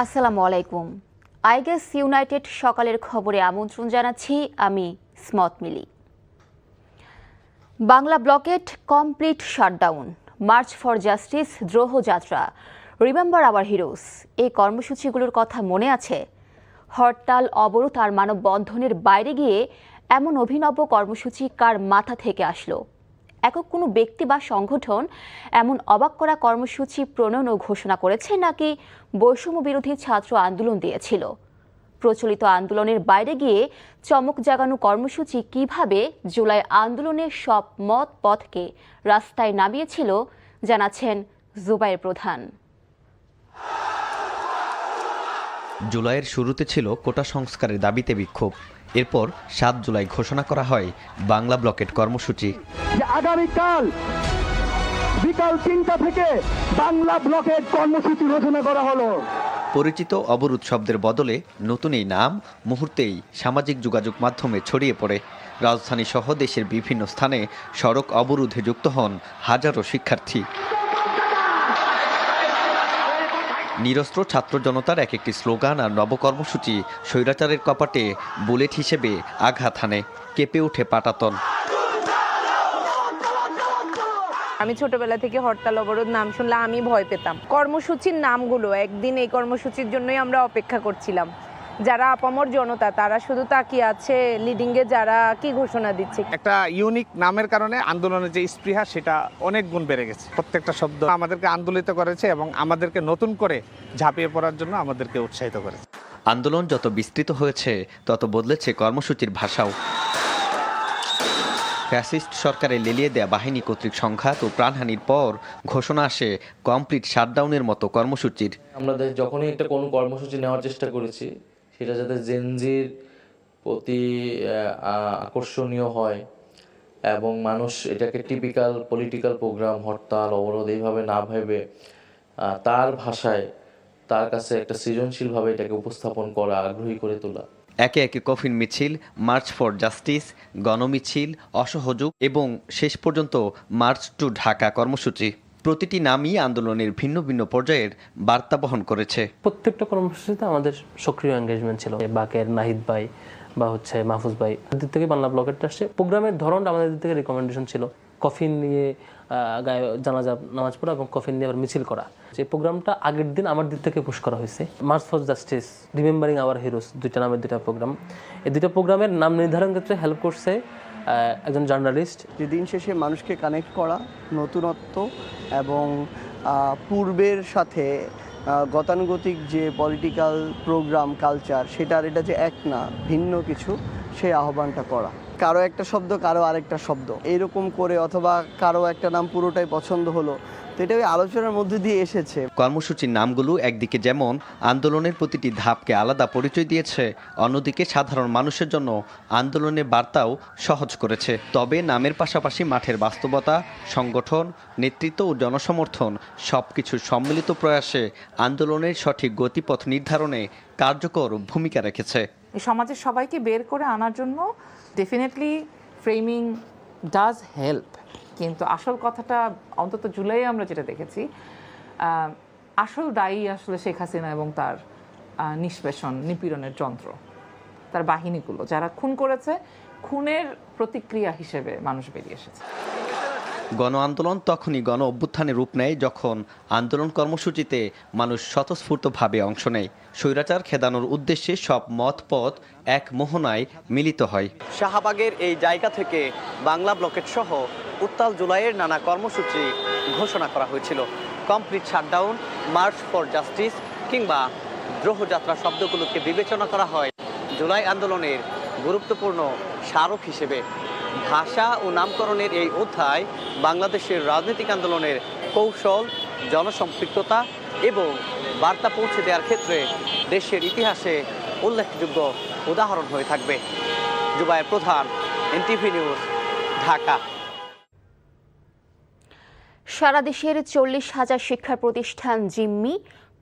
আসসালামু আলাইকুম। আইগেস ইউনাইটেড সকালের খবরে আমন্ত্রণ জানাচ্ছি আমি স্মত মিলি। Bangla blockade complete shutdown, march for justice, দ্রোহ যাত্রা, রিমেম্বার আওয়ার হিরোস, এই কর্মসূচিগুলোর কথা মনে আছে? হরতাল, অবরোধ আর মানববন্ধনের বাইরে গিয়ে এমন অভিনব কর্মসূচি কার মাথা থেকে আসলো? একক কোনো ব্যক্তি বা সংগঠন এমন অবাক করা কর্মসূচি প্রণয়ন ও ঘোষণা করেছে, নাকি বৈষম্য বিরোধী ছাত্র আন্দোলন দিয়েছিল? প্রচলিত আন্দোলনের বাইরে গিয়ে চমক জাগানো কর্মসূচি কিভাবে জুলাই আন্দোলনের সব মত পথকে রাস্তায় নামিয়েছিল, জানাচ্ছেন জুবায়ের প্রধান। জুলাইয়ের শুরুতে ছিল কোটা সংস্কারের দাবিতে বিক্ষোভ। এরপর ৭ জুলাই ঘোষণা করা হয় বাংলা ব্লকেট কর্মসূচি। আগামীকাল বিকাল ৩টা থেকে বাংলা ব্লকেট কর্মসূচি ঘোষণা করা হলো। পরিচিত অবরোধ শব্দের বদলে নতুন এই নাম মুহূর্তেই সামাজিক যোগাযোগ মাধ্যমে ছড়িয়ে পড়ে। রাজধানী সহ দেশের বিভিন্ন স্থানে সড়ক অবরোধে যুক্ত হন হাজারো শিক্ষার্থী। নিরস্ত্র ছাত্র জনতার এক একটি স্লোগান আর নবকর্মসূচি স্বৈরাচারের কপাটে বুলেট হিসেবে আঘাত হানে। কেঁপে ওঠে পাটাতন। আমি ছোটবেলা থেকে হরতাল অবরোধ নাম শুনলে আমি ভয় পেতাম। কর্মসূচির নামগুলো একদিন এই কর্মসূচির জন্যই আমরা অপেক্ষা করছিলাম। যারা আপামর জনতা তারা শুধু তাকিয়ে আছে লিডিং এ যারা কি ঘোষণা দিচ্ছে। একটা ইউনিক নামের কারণে আন্দোলনের যে স্পৃহা সেটা অনেক গুণ বেড়ে গেছে। প্রত্যেকটা শব্দ আমাদেরকে আন্দোলিত করেছে এবং আমাদেরকে নতুন করে ঝাঁপিয়ে পড়ার জন্য আমাদেরকে উৎসাহিত করেছে। আন্দোলন যত বিস্তৃত হয়েছে তত বদলেছে কর্মসূচির ভাষাও। ফ্যাসিস্ট সরকারে লেলিয়ে দেয়া বাহিনী কর্তৃক সংঘাত ও প্রাণহানির পর ঘোষণা আসে কমপ্লিট শাটডাউনের মতো কর্মসূচির। আমরা যখনই একটা কোনো কর্মসূচি নেওয়ার চেষ্টা করেছি সেটা যাতে জেনজির প্রতি আকর্ষণীয় হয় এবং মানুষ এটাকে টিপিক্যাল পলিটিক্যাল প্রোগ্রাম, হরতাল অবরোধ এইভাবে না ভেবে তার ভাষায় তার কাছে একটা সৃজনশীলভাবে এটাকে উপস্থাপন করা, আগ্রহী করে তোলা। একে একে কফিন মিছিল, মার্চ ফর জাস্টিস, গণমিছিল, অসহযোগ এবং শেষ পর্যন্ত মার্চ টু ঢাকা কর্মসূচি। প্রতিটি নামই আন্দোলনের ভিন্ন ভিন্ন পর্যায়ের বার্তা বহন করেছে। প্রত্যেকটা কর্মসূচিতে আমাদের সক্রিয় এঙ্গেজমেন্ট ছিল। বাকের, নাহিদ ভাই বা মাহফুজ ভাই দিক থেকে বাংলা ব্লকেটটা আসছে। প্রোগ্রামের ধরনটা আমাদের দিক থেকে রিকমেন্ডেশন ছিল কফিন নিয়ে গায়ে জানাজা নামাজ পড়া এবং কফিন নিয়ে আবার মিছিল করা। যে প্রোগ্রামটা আগের দিন আমার দিক থেকে পুশ করা হয়েছে। March for justice, remembering our heroes, দুইটা নামের দুইটা প্রোগ্রাম। এই দুইটা প্রোগ্রামের নাম নির্ধারণ ক্ষেত্রে হেল্প করছে একজন জার্নালিস্ট। যে দিন শেষে মানুষকে কানেক্ট করা, নতুনত্ব এবং পূর্বের সাথে গতানুগতিক যে পলিটিক্যাল প্রোগ্রাম কালচার সেটার এটা যে এক না, ভিন্ন কিছু, সেই আহ্বানটা করা। কারো একটা শব্দ কারো আরেকটা শব্দ এইরকম করে, অথবা কারো একটা নাম পুরোটাই পছন্দ হলো, তো এটা ওই আলোচনার মধ্যে দিয়ে এসেছে। কর্মসূচির নামগুলো একদিকে যেমন আন্দোলনের প্রতিটি ধাপকে আলাদা পরিচয় দিয়েছে, অন্যদিকে সাধারণ মানুষের জন্য আন্দোলনের বার্তাও সহজ করেছে। তবে নামের পাশাপাশি মাঠের বাস্তবতা, সংগঠন, নেতৃত্ব ও জনসমর্থন সবকিছুর সম্মিলিত প্রয়াসে আন্দোলনের সঠিক গতিপথ নির্ধারণে কার্যকর ভূমিকা রেখেছে। সমাজের সবাইকে বের করে আনার জন্য ডেফিনেটলি ফ্রেমিং ডাজ হেল্প, কিন্তু আসল কথাটা অন্তত জুলাই আমরা যেটা দেখেছি, আসল দায়ী আসলে শেখ হাসিনা এবং তার নিষ্পেষণ, নিপীড়নের যন্ত্র, তার বাহিনীগুলো যারা খুন করেছে, খুনের প্রতিক্রিয়া হিসেবে মানুষ বেরিয়ে এসেছে। গণ আন্দোলন তখনই গণ অভ্যুত্থানের রূপ নেয় যখন আন্দোলন কর্মসূচিতে মানুষ স্বতঃস্ফূর্তভাবে অংশ নেয়। স্বৈরাচার খেদানোর উদ্দেশ্যে সব মত পথ এক মোহনায় মিলিত হয়। শাহবাগের এই জায়গা থেকে বাংলা ব্লকেট সহ উত্তাল জুলাইয়ের নানা কর্মসূচি ঘোষণা করা হয়েছিল। Complete shutdown, march for justice কিংবা দ্রোহযাত্রা শব্দগুলোকে বিবেচনা করা হয় জুলাই আন্দোলনের গুরুত্বপূর্ণ স্মারক হিসেবে। ভাষা ও নামকরণের এই অধ্যায় বাংলাদেশের রাজনৈতিক আন্দোলনের কৌশল, জনসম্পৃক্ততা এবং বার্তা পৌঁছে দেওয়ার ক্ষেত্রে দেশের ইতিহাসে উল্লেখযোগ্য উদাহরণ হয়ে থাকবে। জুবায়ের প্রধান, এনটিভি নিউজ, ঢাকা। সারা দেশের 40,000 শিক্ষা প্রতিষ্ঠান জিম্মি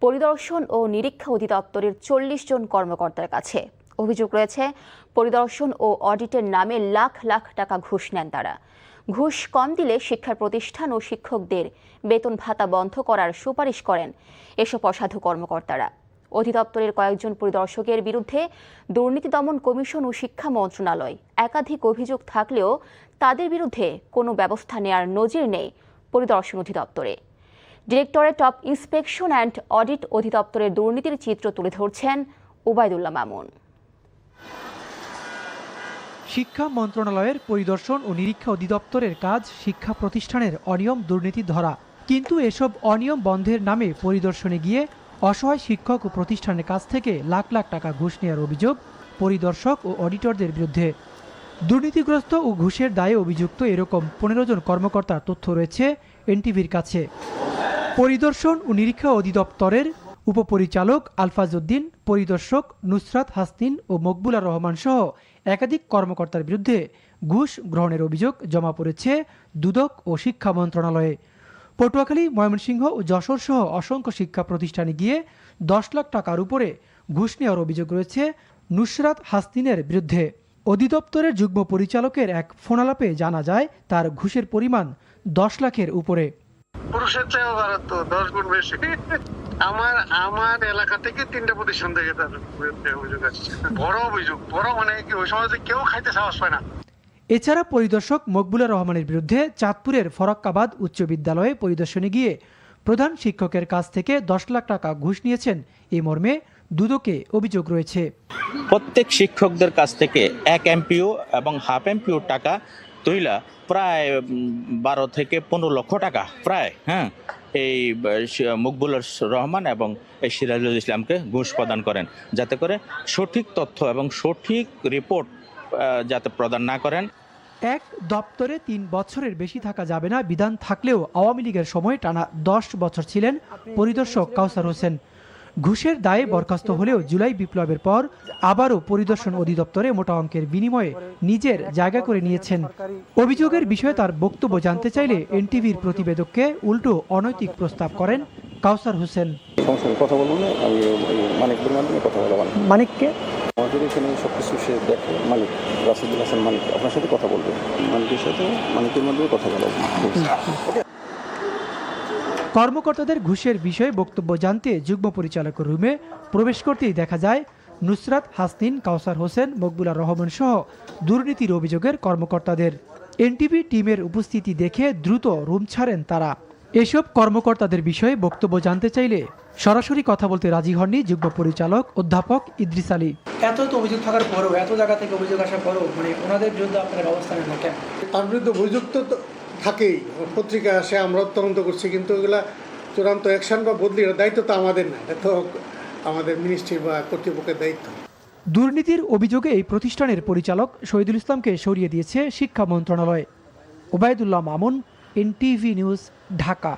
পরিদর্শন ও নিরীক্ষা অধিদপ্তরের 40 জন কর্মকর্তার কাছে। অভিযোগ রয়েছে, পরিদর্শন ও অডিটের নামে লাখ লাখ টাকা ঘুষ নেন তারা। ঘুষ কম দিলে শিক্ষা প্রতিষ্ঠান ও শিক্ষকদের বেতন ভাতা বন্ধ করার সুপারিশ করেন এসব অসাধু কর্মকর্তারা। অধিদপ্তরের কয়েকজন পরিদর্শকের বিরুদ্ধে দুর্নীতি দমন কমিশন ও শিক্ষা মন্ত্রণালয় একাধিক অভিযোগ থাকলেও তাদের বিরুদ্ধে কোনো ব্যবস্থা নেয়ার নজির নেই পরিদর্শন অধিদপ্তরে। Directorate of inspection and audit অধিদপ্তরের দুর্নীতির চিত্র তুলে ধরছেন ওবায়দুল্লাহ মামুন। শিক্ষা মন্ত্রণালয়ের পরিদর্শন ও নিরীক্ষা অধিদপ্তরের কাজ শিক্ষা প্রতিষ্ঠানের অনিয়ম দুর্নীতি ধরা, কিন্তু এসব অনিয়ম বন্ধের নামে পরিদর্শনে গিয়ে অসহায় শিক্ষক ও প্রতিষ্ঠানের কাছ থেকে লাখ লাখ টাকা ঘুষ নেওয়ার অভিযোগ পরিদর্শক ও অডিটরদের বিরুদ্ধে। দুর্নীতিগ্রস্ত ও ঘুষের দায়ে অভিযুক্ত এরকম 15 জন কর্মকর্তার তথ্য রয়েছে এনটিভির কাছে। পরিদর্শন ও নিরীক্ষা অধিদপ্তরের উপপরিচালক আলফাজ উদ্দিন, পরিদর্শক নুসরাত হাসনিন ও মকবুলা রহমান সহ একাধিক কর্মকর্তার বিরুদ্ধে ঘুষ গ্রহণের অভিযোগ জমা পড়েছে দুদক ও শিক্ষা মন্ত্রণালয়ে। পটুয়াখালী, ময়মনসিংহ ও যশোর সহ অসংখ্য শিক্ষা প্রতিষ্ঠানে গিয়ে 10 লাখ টাকার উপরে ঘুষ নেওয়ার অভিযোগ রয়েছে নুসরাত হাসনিনের বিরুদ্ধে। অধিদপ্তরের যুগ্ম পরিচালকের এক ফোনালাপে জানা যায় তার ঘুষের পরিমাণ 10 লাখের উপরে। পুরুষের চেয়েও ভারত তো 10 গুণ বেশি। আমার এলাকা থেকে 3টা প্রতিষ্ঠান থেকে তার বিরুদ্ধে অভিযোগ আসছে। বড় অভিযোগ, বড় মানে কি ওই সময় কেউ খাইতে সাহস পায় না। এছাড়া পরিদর্শক মকবুলা রহমানের বিরুদ্ধে চাঁদপুরের ফরাক্কাবাদ উচ্চ বিদ্যালয়ে পরিদর্শনে গিয়ে প্রধান শিক্ষকের কাছ থেকে 10 লাখ টাকা ঘুষ নিয়েছেন এই মর্মে দুদকে অভিযোগ রয়েছে। প্রত্যেক শিক্ষকদের কাছ থেকে 1 এমপিও এবং হাফ এমপিও টাকা তুইলা প্রায় 12 থেকে 15 লক্ষ টাকা প্রায় এই মকবুলুর রহমান এবং এই সিরাজুল ইসলামকে ঘুষ প্রদান করেন, যাতে করে সঠিক তথ্য এবং সঠিক রিপোর্ট যাতে প্রদান না করেন। এক দপ্তরে 3 বছরের বেশি থাকা যাবে না বিধান থাকলেও আওয়ামী লীগের সময় টানা 10 বছর ছিলেন পরিদর্শক কাউসার হোসেন। ঘুষের দায়ে বরখাস্ত হলেও জুলাই বিপ্লবের পর আবারও পরিদর্শন অধিদপ্তরে মোটা অঙ্কের বিনিময়ে নিজের জায়গা করে নিয়েছেন। অভিযোগের বিষয়ে তার বক্তব্য জানতে চাইলে এনটিভির প্রতিবেদককে উল্টো অনৈতিক প্রস্তাব করেন কাউসার হোসেন। কথা বলবো না, আমি মানিকের মাধ্যমে কথা বলবো। মানিককে আমাদের এখানে সবকিছু সে দেখে, মানিক রাশিদুল হাসান মানিক আপনার সাথে কথা বলবে, মানিকের সাথে মানিকের মাধ্যমে কথা বলবো। কর্মকর্তাদের ঘুষের বিষয়ে বক্তব্য জানতে যুগ্ম পরিচালকের রুমে প্রবেশ করতেই দেখা যায় নুসরাত হাসনিন, কাউসার হোসেন, মকবুলা রহমান সহ দুর্নীতির অভিযোগের কর্মকর্তাদের। এনটিভি টিমের উপস্থিতি দেখে দ্রুত রুম ছাড়েন তারা। এসব কর্মকর্তাদের বিষয়ে বক্তব্য জানতে চাইলে সরাসরি কথা বলতে রাজি হননি যুগ্ম পরিচালক অধ্যাপক ইদ্রিস আলী। এত অভিযোগ থাকার পরেও, এত জায়গা থেকে অভিযোগ আসার পরেও ওনাদের বিরুদ্ধে আপনার ব্যবস্থা নেন না কেন? তার বিরুদ্ধে অভিযোগ তো থাকেই, পত্রিকা আসে, আমরা তদন্ত করছি, কিন্তু এগুলা চূড়ান্ত অ্যাকশন বা বদলির দায়িত্ব তো আমাদের না, এটা তো আমাদের মিনিস্ট্রি বা কর্তৃপক্ষের দায়িত্ব। দুর্নীতির অভিযোগে এই প্রতিষ্ঠানের পরিচালক শহীদুল ইসলামকে সরিয়ে দিয়েছে শিক্ষা মন্ত্রণালয়। Obaidullah Mamun, NTV news, Dhaka.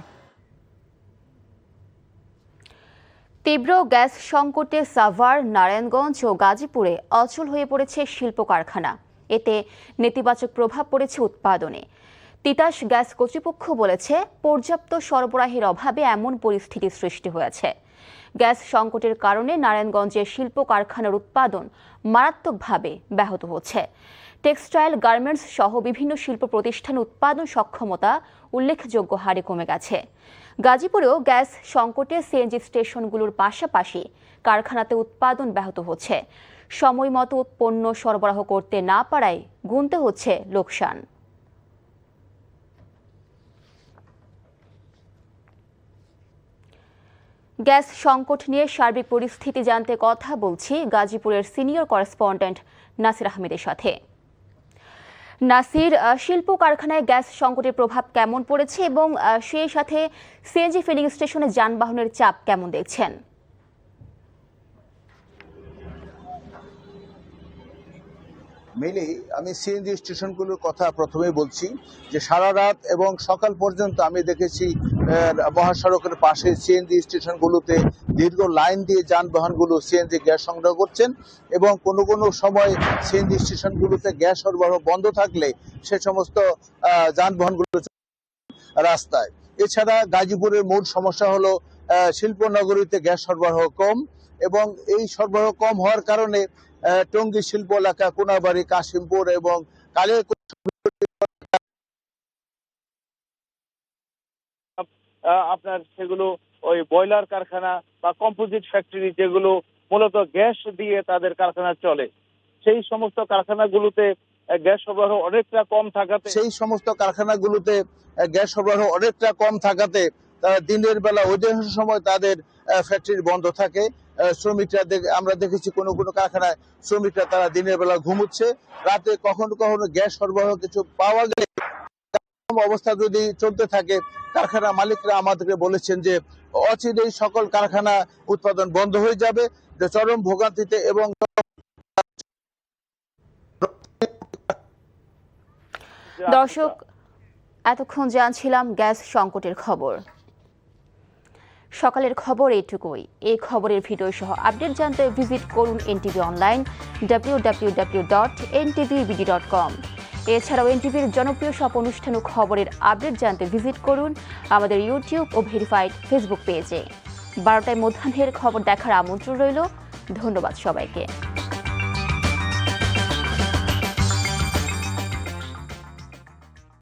তীব্র গ্যাস সংকটে সাভার, নারায়ণগঞ্জ ও গাজীপুরে অচল হয়ে পড়েছে শিল্প কারখানা। এতে নেতিবাচক প্রভাব পড়েছে উৎপাদনে। তিতাস গ্যাস কর্তৃপক্ষ বলেছে, পর্যাপ্ত সরবরাহের অভাবে এমন পরিস্থিতি সৃষ্টি হয়েছে। গ্যাস সংকটের কারণে নারায়ণগঞ্জের শিল্প কারখানার উৎপাদন মারাত্মকভাবে ব্যাহত হচ্ছে। টেক্সটাইল, গার্মেন্টস সহ বিভিন্ন শিল্প প্রতিষ্ঠান উৎপাদন সক্ষমতা উল্লেখযোগ্য হারে কমে গেছে। গাজীপুরেও গ্যাস সংকটে সিএনজি স্টেশনগুলোর পাশাপাশি কারখানাতে উৎপাদন ব্যাহত হচ্ছে। সময়মতো পণ্য সরবরাহ করতে না পারায় গুনতে হচ্ছে লোকসান। গ্যাস সংকট নিয়ে সার্বিক পরিস্থিতি জানতে কথা বলছি গাজীপুরের সিনিয়র করেসপন্ডেন্ট নাসির আহমেদের সাথে। নাসির, শিল্প কারখানায় গ্যাস সংকটের প্রভাব কেমন পড়েছে এবং সেই সাথে সিএনজি ফিলিং স্টেশনে যানবাহনের চাপ কেমন দেখছেন? মেইনলি আমি সিএনজি স্টেশনগুলোর কথা প্রথমেই বলছি যে সারা রাত এবং সকাল পর্যন্ত আমি দেখেছি মহাসড়কের পাশে সিএনজি স্টেশনগুলোতে দীর্ঘ লাইন দিয়ে যানবাহনগুলো সিএনজি গ্যাস সংগ্রহ করছেন এবং কোনো কোনো সময় সিএনজি স্টেশনগুলোতে গ্যাস সরবরাহ বন্ধ থাকলে সে সমস্ত যানবাহনগুলো রাস্তায়। এছাড়া গাজীপুরের মূল সমস্যা হলো শিল্পনগরীতে গ্যাস সরবরাহ কম এবং এই সরবরাহ কম হওয়ার কারণে টঙ্গী শিল্প এলাকা, কোনাবাড়ি, কাশিমপুর এবং আপনার সেগুলো ওই বয়লার কারখানা বা কম্পোজিট ফ্যাক্টরি যেগুলো মূলত গ্যাস দিয়ে তাদের কারখানা চলে, সেই সমস্ত কারখানাগুলোতে গ্যাস সরবরাহ অনেকটা কম থাকাতে তারা দিনের বেলা অধিকাংশ সময় তাদের ফ্যাক্টরি বন্ধ থাকে। শ্রমিকরা আমরা দেখেছি কোনো কোনো কারখানায় শ্রমিকরা তারা দিনের বেলা ঘুমোচ্ছে, রাতে কখনো কখনো গ্যাস সরবরাহ কিছু পাওয়া গেলে অবস্থা যদি চলতে থাকে, কারখানা মালিকরা আমাদেরকে বলেছেন যে অচিরেই সকল কারখানা উৎপাদন বন্ধ হয়ে যাবে, যে চরম ভোগান্তিতে এবং দর্শক, এতক্ষণ জানছিলাম গ্যাস সংকটের খবর। সকালের খবর এইটুকুই। এই খবরের ভিডিও সহ আপডেট জানতে ভিজিট করুন এনটিভি অনলাইন www.ntvbd.com। এছাড়াও এনটিভির জনপ্রিয় সব অনুষ্ঠান ও খবরের আপডেট জানতে ভিজিট করুন আমাদের ইউটিউব ও ভেরিফাইড ফেসবুক পেজে। 12টায় মধ্যাহ্নের খবর দেখার আমন্ত্রণ রইল। ধন্যবাদ সবাইকে।